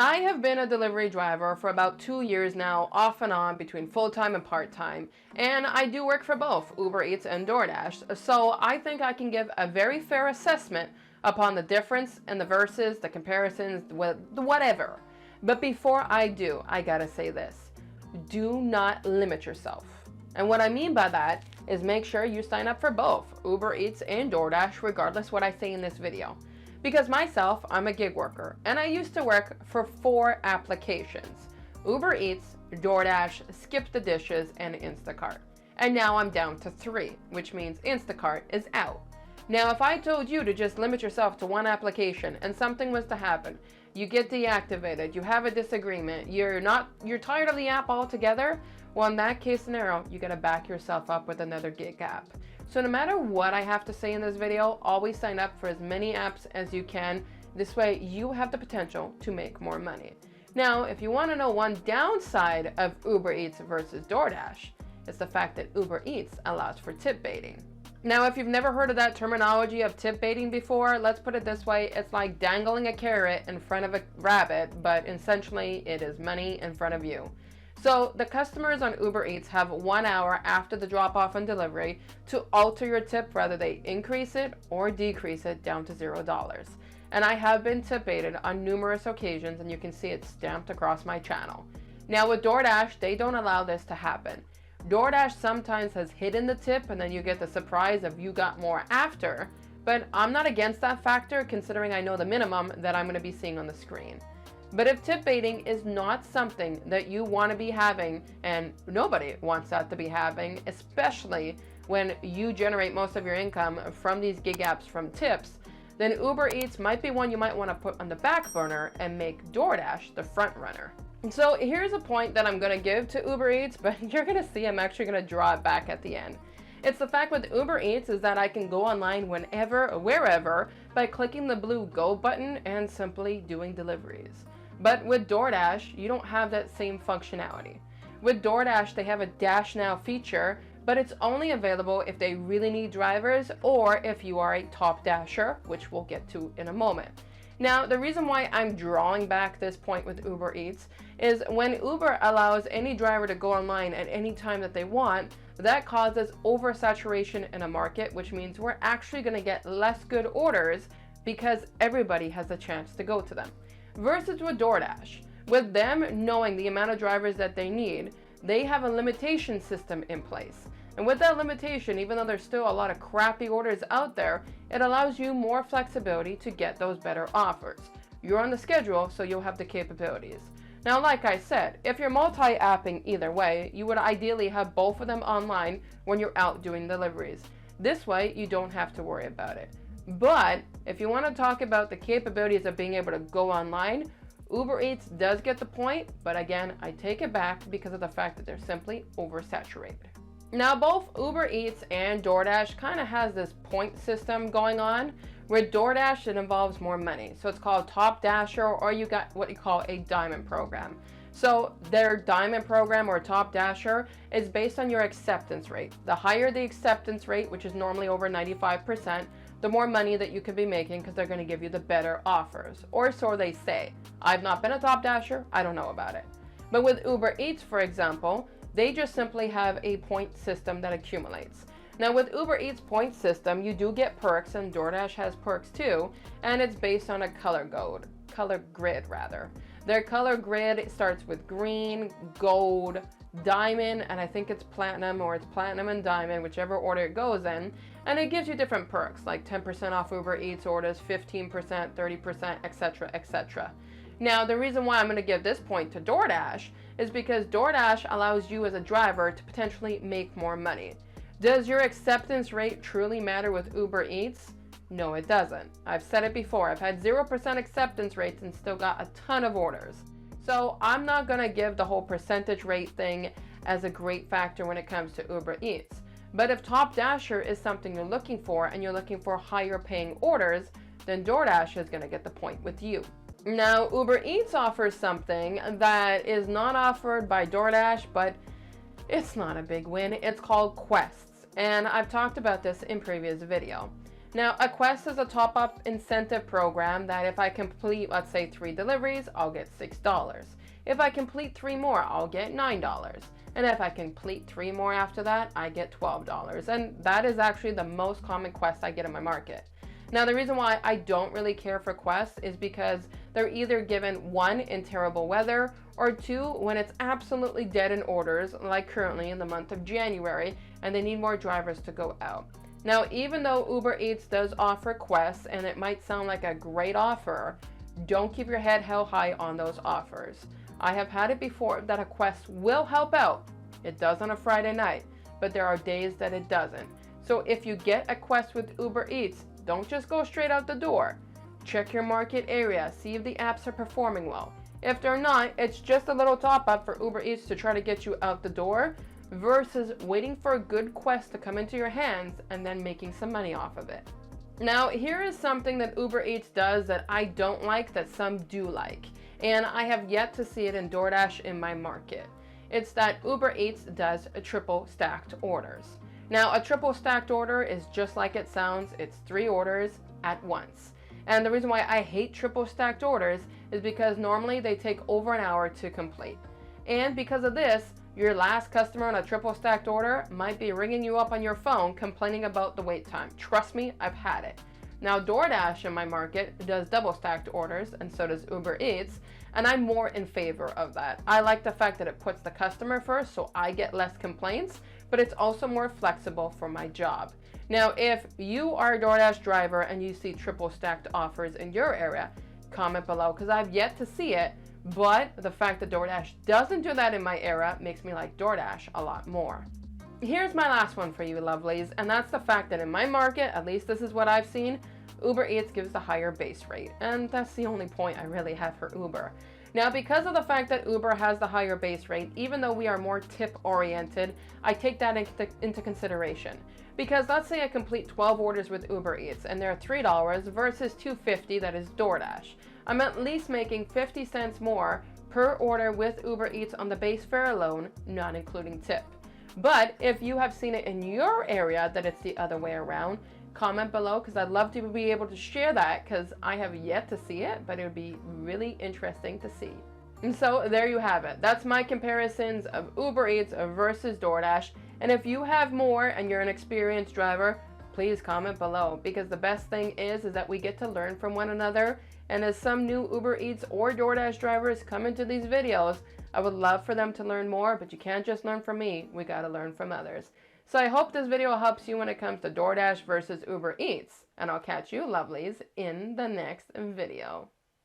I have been a delivery driver for about 2 years now, off and on between full-time and part-time, and I do work for both Uber Eats and DoorDash, so I think I can give a very fair assessment upon the difference and the versus, the comparisons, the whatever. But before I do, I gotta say this. Do not limit yourself. And what I mean by that is make sure you sign up for both Uber Eats and DoorDash, regardless what I say in this video. Because myself, I'm a gig worker, and I used to work for 4 applications: Uber Eats, DoorDash, Skip the Dishes, and Instacart. And now I'm down to 3, which means Instacart is out. Now, if I told you to just limit yourself to 1 application and something was to happen, you get deactivated, you have a disagreement, you're tired of the app altogether, well, in that case scenario, you gotta back yourself up with another gig app. So no matter what I have to say in this video, always sign up for as many apps as you can. This way you have the potential to make more money. Now, if you want to know one downside of Uber Eats versus DoorDash, it's the fact that Uber Eats allows for tip baiting. Now, if you've never heard of that terminology of tip baiting before, let's put it this way. It's like dangling a carrot in front of a rabbit, but essentially it is money in front of you. So the customers on Uber Eats have 1 hour after the drop-off and delivery to alter your tip, whether they increase it or decrease it down to $0. And I have been tip baited on numerous occasions, and you can see it stamped across my channel. Now with DoorDash, they don't allow this to happen. DoorDash sometimes has hidden the tip, and then you get the surprise of you got more after, but I'm not against that factor considering I know the minimum that I'm going to be seeing on the screen. But if tip baiting is not something that you want to be having, and nobody wants that to be happening, especially when you generate most of your income from these gig apps from tips, then Uber Eats might be one you might want to put on the back burner and make DoorDash the front runner. So here's a point that I'm going to give to Uber Eats, but you're going to see I'm actually going to draw it back at the end. It's the fact with Uber Eats is that I can go online whenever or wherever by clicking the blue Go button and simply doing deliveries. But with DoorDash, you don't have that same functionality. With DoorDash, they have a Dash Now feature, but it's only available if they really need drivers or if you are a top dasher, which we'll get to in a moment. Now, the reason why I'm drawing back this point with Uber Eats is when Uber allows any driver to go online at any time that they want, that causes oversaturation in a market, which means we're actually going to get less good orders because everybody has a chance to go to them. Versus with DoorDash, with them knowing the amount of drivers that they need, they have a limitation system in place. And with that limitation, even though there's still a lot of crappy orders out there, it allows you more flexibility to get those better offers. You're on the schedule, so you'll have the capabilities. Now, like I said, if you're multi-apping either way, you would ideally have both of them online when you're out doing deliveries. This way, you don't have to worry about it. But if you want to talk about the capabilities of being able to go online, Uber Eats does get the point, but again, I take it back because of the fact that they're simply oversaturated. Now, both Uber Eats and DoorDash kind of has this point system going on. With DoorDash, it involves more money. So it's called Top Dasher, or you got what you call a Diamond program. So their Diamond program or Top Dasher is based on your acceptance rate. The higher the acceptance rate, which is normally over 95%, the more money that you could be making because they're going to give you the better offers. Or so they say. I've not been a Top Dasher, I don't know about it. But with Uber Eats, for example, they just simply have a point system that accumulates. Now with Uber Eats point system, you do get perks, and DoorDash has perks too, and it's based on a color grid. Their color grid starts with green, gold, diamond, and I think it's platinum, or it's platinum and diamond, whichever order it goes in. And it gives you different perks like 10% off Uber Eats orders, 15%, 30%, etc., etc. Now, the reason why I'm going to give this point to DoorDash is because DoorDash allows you as a driver to potentially make more money. Does your acceptance rate truly matter with Uber Eats? No, it doesn't. I've said it before. I've had 0% acceptance rates and still got a ton of orders. So I'm not going to give the whole percentage rate thing as a great factor when it comes to Uber Eats. But if Top Dasher is something you're looking for and you're looking for higher paying orders, then DoorDash is going to get the point with you. Now, Uber Eats offers something that is not offered by DoorDash, but it's not a big win. It's called Quests, and I've talked about this in previous video. Now, a Quest is a top-up incentive program that if I complete, let's say, 3 deliveries, I'll get $6. If I complete 3 more, I'll get $9. And if I complete 3 more after that, I get $12. And that is actually the most common Quest I get in my market. Now, the reason why I don't really care for Quests is because they're either given 1, in terrible weather, or 2, when it's absolutely dead in orders, like currently in the month of January, and they need more drivers to go out. Now, even though Uber Eats does offer Quests, and it might sound like a great offer, don't keep your head held high on those offers. I have had it before that a Quest will help out. It does on a Friday night, but there are days that it doesn't. So if you get a Quest with Uber Eats, don't just go straight out the door. Check your market area, see if the apps are performing well. If they're not, it's just a little top up for Uber Eats to try to get you out the door versus waiting for a good Quest to come into your hands and then making some money off of it. Now, here is something that Uber Eats does that I don't like that some do like, and I have yet to see it in DoorDash in my market. It's that Uber Eats does a triple stacked orders. Now, a triple stacked order is just like it sounds. It's 3 orders at once. And the reason why I hate triple stacked orders is because normally they take over an hour to complete. And because of this, your last customer on a triple stacked order might be ringing you up on your phone complaining about the wait time. Trust me, I've had it. Now, DoorDash in my market does double stacked orders, and so does Uber Eats, and I'm more in favor of that. I like the fact that it puts the customer first, so I get less complaints, but it's also more flexible for my job. Now, if you are a DoorDash driver and you see triple stacked offers in your area, comment below, because I've yet to see it, but the fact that DoorDash doesn't do that in my area makes me like DoorDash a lot more. Here's my last one for you lovelies, and that's the fact that in my market, at least this is what I've seen, Uber Eats gives the higher base rate, and that's the only point I really have for Uber. Now, because of the fact that Uber has the higher base rate, even though we are more tip oriented, I take that into consideration. Because let's say I complete 12 orders with Uber Eats and they're $3 versus $2.50 that is DoorDash. I'm at least making 50 cents more per order with Uber Eats on the base fare alone, not including tip. But if you have seen it in your area that it's the other way around, comment below, because I'd love to be able to share that, because I have yet to see it, but it would be really interesting to see. And so there you have it. That's my comparisons of Uber Eats versus DoorDash. And if you have more and you're an experienced driver, please comment below, because the best thing is that we get to learn from one another. And as some new Uber Eats or DoorDash drivers come into these videos, I would love for them to learn more, but you can't just learn from me. We got to learn from others. So I hope this video helps you when it comes to DoorDash versus Uber Eats. And I'll catch you lovelies in the next video.